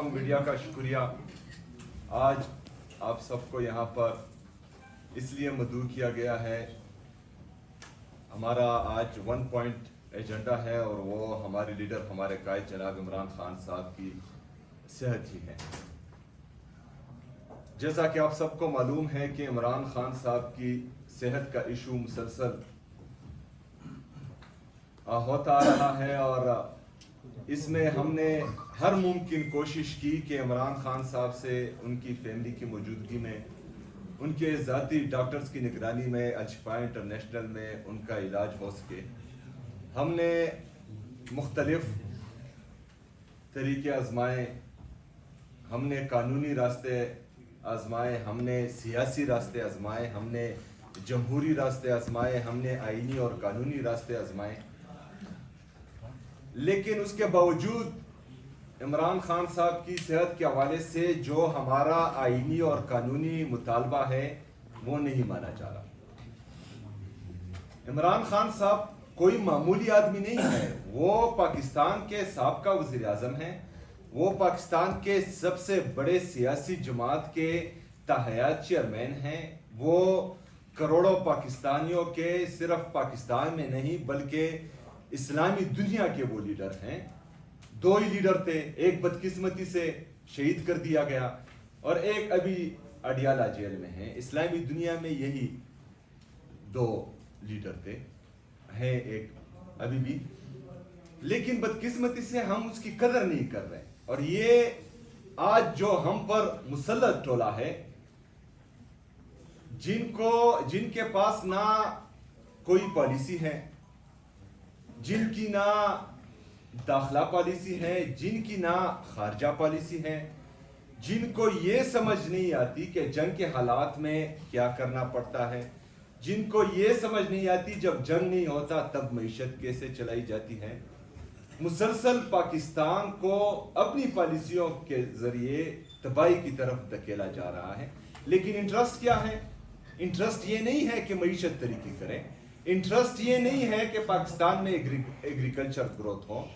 तमाम मीडिया का शुक्रिया। आज आप सबको यहाँ पर इसलिए मदऊ किया गया है, हमारा आज 1 पॉइंट एजेंडा है और वो हमारे लीडर, हमारे कायद जनाब इमरान खान साहब की सेहत ही है। जैसा कि आप सबको मालूम है कि इमरान खान साहब की सेहत का इशू मुसलसल होता आ रहा है और इसमें हमने हर मुमकिन कोशिश की कि इमरान खान साहब से उनकी फैमिली की मौजूदगी में, उनके ज़ाती डॉक्टर्स की निगरानी में अल-शिफा इंटरनेशनल में उनका इलाज हो सके। हमने मुख्तलिफ तरीके आजमाए, हमने कानूनी रास्ते आजमाए, हमने सियासी रास्ते आजमाए, हमने जमहूरी रास्ते आजमाए, हमने आईनी और कानूनी रास्ते आजमाए, लेकिन उसके बावजूद इमरान खान साहब की सेहत के हवाले से जो हमारा आईनी और कानूनी मुतालबा है वो नहीं माना जा रहा। इमरान खान साहब कोई मामूली आदमी नहीं है, वो पाकिस्तान के साबका वज़ीर आज़म हैं, वो पाकिस्तान के सबसे बड़े सियासी जमात के ताहयात चेयरमैन हैं, वो करोड़ों पाकिस्तानियों के सिर्फ पाकिस्तान में नहीं बल्कि इस्लामी दुनिया के वो लीडर हैं। 2 ही लीडर थे, एक बदकिस्मती से शहीद कर दिया गया और एक अभी अडियाला जेल में है। इस्लामी दुनिया में यही 2 लीडर थे, हैं एक अभी भी, लेकिन बदकिस्मती से हम उसकी कदर नहीं कर रहे। और ये आज जो हम पर मुसल्लत टोला है, जिनके पास ना कोई पॉलिसी है, जिनकी ना दाखिला पॉलिसी है, जिनकी ना खारजा पॉलिसी है, जिनको ये समझ नहीं आती कि जंग के हालात में क्या करना पड़ता है, जिनको ये समझ नहीं आती जब जंग नहीं होता तब मईशत कैसे चलाई जाती है, मुसलसल पाकिस्तान को अपनी पॉलिसियों के जरिए तबाही की तरफ धकेला जा रहा है। लेकिन इंटरेस्ट क्या है? इंटरेस्ट ये नहीं है कि मईशत तरीके करें, इंटरेस्ट ये नहीं है कि पाकिस्तान में एग्रीकल्चर ग्रोथ हो,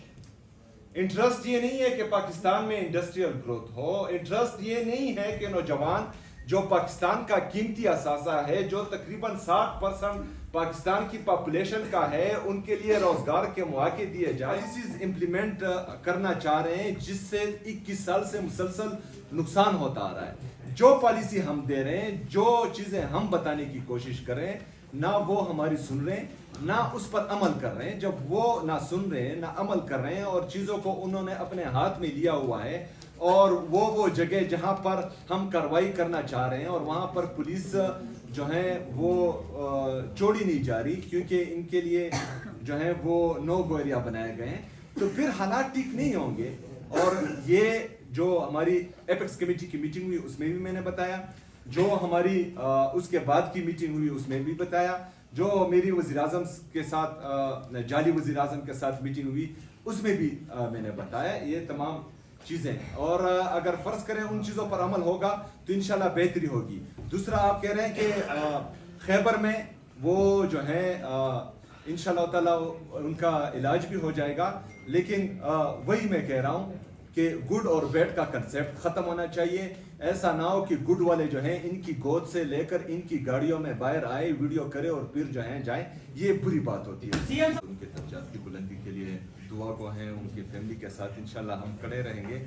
इंटरेस्ट ये नहीं है कि पाकिस्तान में इंडस्ट्रियल ग्रोथ हो, इंटरेस्ट ये नहीं है कि नौजवान जो पाकिस्तान का कीमती असासा है, जो तकरीबन 60% पाकिस्तान की पॉपुलेशन का है, उनके लिए रोजगार के मौके दिए जाए। पॉलिसीज इंप्लीमेंट करना चाह रहे हैं जिससे 21 साल से मुसलसल नुकसान होता आ रहा है। जो पॉलिसी हम दे रहे हैं, जो चीजें हम बताने की कोशिश कर रहे हैं, ना वो हमारी सुन रहे हैं, ना उस पर अमल कर रहे हैं। जब वो ना सुन रहे हैं, ना अमल कर रहे हैं और चीज़ों को उन्होंने अपने हाथ में लिया हुआ है और वो जगह जहां पर हम कार्रवाई करना चाह रहे हैं और वहां पर पुलिस जो है वो छोड़ी नहीं जा रही क्योंकि इनके लिए जो है वो नो गो एरिया बनाए गए हैं, तो फिर हालात ठीक नहीं होंगे। और ये जो हमारी एपेक्स कमेटी की मीटिंग हुई उसमें भी मैंने बताया, जो हमारी उसके बाद की मीटिंग हुई उसमें भी बताया, जो मेरी वज़ीर आज़म के साथ जाली वज़ीर आज़म के साथ मीटिंग हुई उसमें भी मैंने बताया ये तमाम चीज़ें। और अगर फ़र्ज़ करें उन चीज़ों पर अमल होगा तो इंशाल्लाह बेहतरी होगी। दूसरा, आप कह रहे हैं कि खैबर में वो जो है इंशाल्लाह ताला उनका इलाज भी हो जाएगा, लेकिन वही मैं कह रहा हूँ कि गुड और बैड का कंसेप्ट खत्म होना चाहिए। ऐसा ना हो कि गुड वाले जो हैं इनकी गोद से लेकर इनकी गाड़ियों में बाहर आए, वीडियो करे और फिर जो है जाए, ये बुरी बात होती है। उनके दर्जात की बुलंदी के लिए दुआ को हैं, उनकी फैमिली के साथ इंशाल्लाह हम खड़े रहेंगे।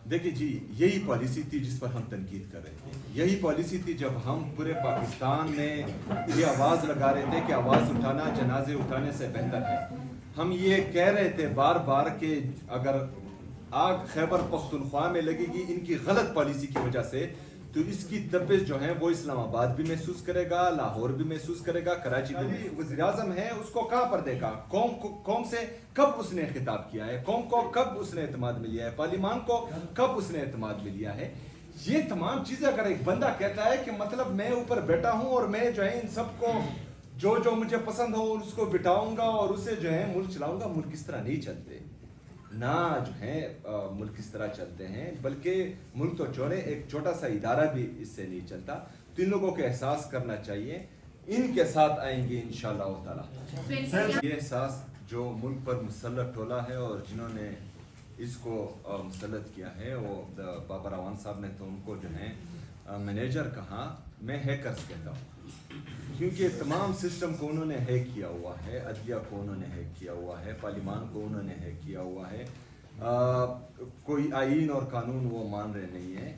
देखिए जी, यही पॉलिसी थी जिस पर हम तनकीद कर रहे थे, यही पॉलिसी थी जब हम पूरे पाकिस्तान में ये आवाज़ लगा रहे थे कि आवाज़ उठाना जनाजे उठाने से बेहतर है। हम ये कह रहे थे बार बार कि अगर आग खैबर पख्तूनख्वा में लगेगी इनकी गलत पॉलिसी की वजह से, तो इसकी तपिश जो है वो इस्लामाबाद भी महसूस करेगा, लाहौर भी महसूस करेगा, कराची भी। वज़ीर आज़म है, उसको कहाँ पर देखा, कौम से कब उसने खिताब किया है, कौम को कब उसने एतमाद में लिया है, पार्लिमान को कब उसने एतमाद में लिया है। ये तमाम चीजें अगर एक बंदा कहता है कि मतलब मैं ऊपर बैठा हूँ और मैं जो है इन सबको जो मुझे पसंद हो उसको बिठाऊंगा और उसे जो है मुल्क चलाऊंगा, मुल्क इस तरह नहीं चलते ना, जो है मुल्क इस तरह चलते हैं, बल्कि मुल्क तो छोड़े एक छोटा सा इदारा भी इससे नहीं चलता। तो इन लोगों को एहसास करना चाहिए, इनके साथ आएंगे इंशाअल्लाह ताला। ये एहसास जो मुल्क पर मुसल्लत टोला है और जिन्होंने اس کو مسلط کیا ہے. وہ بابر اعوان صاحب نے تو ان کو جو ہے مینیجر کہا، میں ہیکرز کہتا ہوں، کیونکہ تمام سسٹم کو انہوں نے ہیک کیا ہوا ہے. عدلیہ کو انہوں نے ہیک کیا ہوا ہے، پارلیمان کو انہوں نے ہیک کیا ہوا ہے. کوئی آئین اور قانون وہ مان رہے نہیں ہیں.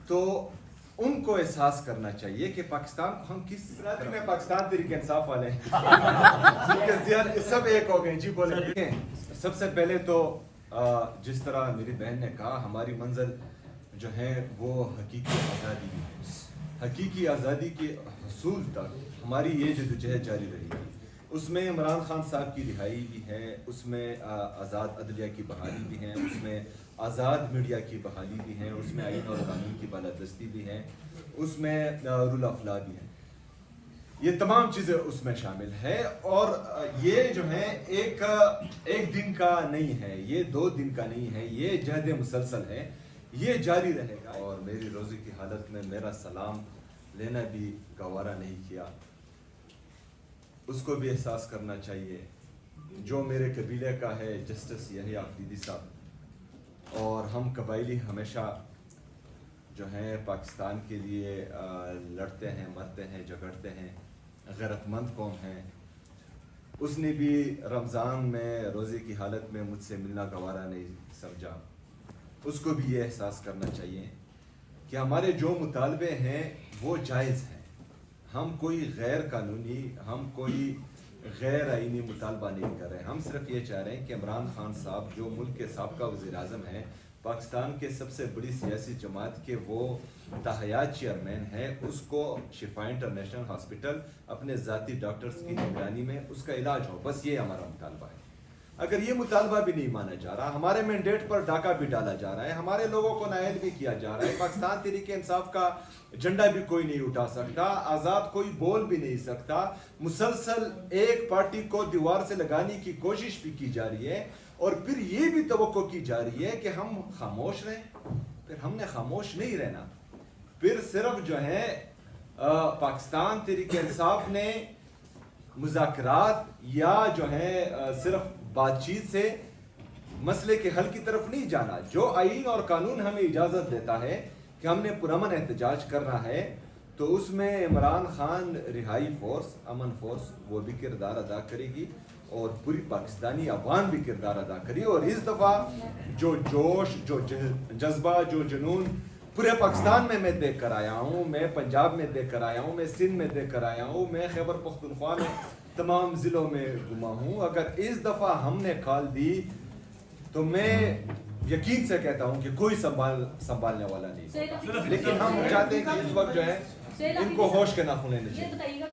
تو ان کو احساس کرنا چاہیے کہ پاکستان کو ہم کس طرح میں پاکستان تحریک انصاف والے ہیں سب ایک ہو گئے. جی بولیں. سب سے پہلے تو جس طرح میری بہن نے کہا، ہماری منزل جو ہے وہ حقیقی آزادی ہے. حقیقی آزادی کے حصول تک ہماری یہ جدوجہد جاری رہی ہے. اس میں عمران خان صاحب کی رہائی بھی ہے، اس میں آزاد عدلیہ کی بحالی بھی ہے، اس میں آزاد میڈیا کی بحالی بھی ہے، اس میں آئین اور قانون کی بالادستی بھی ہے، اس میں رول آف لا بھی ہے. یہ تمام چیزیں اس میں شامل ہے. اور یہ جو ہے ایک دن کا نہیں ہے، یہ 2 دن کا نہیں ہے، یہ جہد مسلسل ہے، یہ جاری رہے گا. اور میری روزی کی حالت میں میرا سلام لینا بھی گوارا نہیں کیا. اس کو بھی احساس کرنا چاہیے. جو میرے قبیلے کا ہے جسٹس یحییٰ آفریدی صاحب، اور ہم قبائلی ہمیشہ جو ہیں پاکستان کے لیے لڑتے ہیں، مرتے ہیں، جھگڑتے ہیں، غیرت مند قوم ہیں. اس نے بھی رمضان میں روزے کی حالت میں مجھ سے ملنا گوارا نہیں سمجھا. اس کو بھی یہ احساس کرنا چاہیے کہ ہمارے جو مطالبے ہیں وہ جائز ہیں. ہم کوئی غیر قانونی، ہم کوئی غیر آئینی مطالبہ نہیں کر رہے. ہم صرف یہ چاہ رہے ہیں کہ عمران خان صاحب جو ملک کے سابقہ وزیر اعظم ہیں، پاکستان کے سب سے بڑی سیاسی جماعت کے وہ تاحیات چیئرمین ہیں، اس کو شفا انٹرنیشنل ہاسپٹل اپنے ذاتی ڈاکٹرز کی نگرانی میں اس کا علاج ہو. بس یہ ہمارا مطالبہ ہے. اگر یہ مطالبہ بھی نہیں مانا جا رہا، ہمارے مینڈیٹ پر ڈاکہ بھی ڈالا جا رہا ہے، ہمارے لوگوں کو نااہل بھی کیا جا رہا ہے، پاکستان تحریک انصاف کا جھنڈا بھی کوئی نہیں اٹھا سکتا، آزاد کوئی بول بھی نہیں سکتا، مسلسل ایک پارٹی کو دیوار سے لگانے کی کوشش بھی کی جا رہی ہے، اور پھر یہ بھی توقع کی جا رہی ہے کہ ہم خاموش رہیں. پھر ہم نے خاموش نہیں رہنا. پھر صرف جو ہے پاکستان تحریک انصاف نے مذاکرات یا جو ہے صرف بات چیت سے مسئلے کے حل کی طرف نہیں جانا. جو آئین اور قانون ہمیں اجازت دیتا ہے کہ ہم نے پرامن احتجاج کرنا ہے، تو اس میں عمران خان رہائی فورس، امن فورس، وہ بھی کردار ادا کرے گی، اور پوری پاکستانی عوام بھی کردار ادا کری. اور اس دفعہ جو جوش، جو جذبہ، جو جنون پورے پاکستان میں دیکھ کر آیا ہوں، میں پنجاب میں دیکھ کر آیا ہوں، میں سندھ میں دیکھ کر آیا ہوں، میں خیبر پختونخوا میں تمام ضلعوں میں گھما ہوں. اگر اس دفعہ ہم نے کھال دی تو میں یقین سے کہتا ہوں کہ کوئی سنبھالنے والا نہیں. لیکن ہم چاہتے ہیں کہ اس وقت جو ہے ان کو ہوش کے ناخن لینے چاہیے.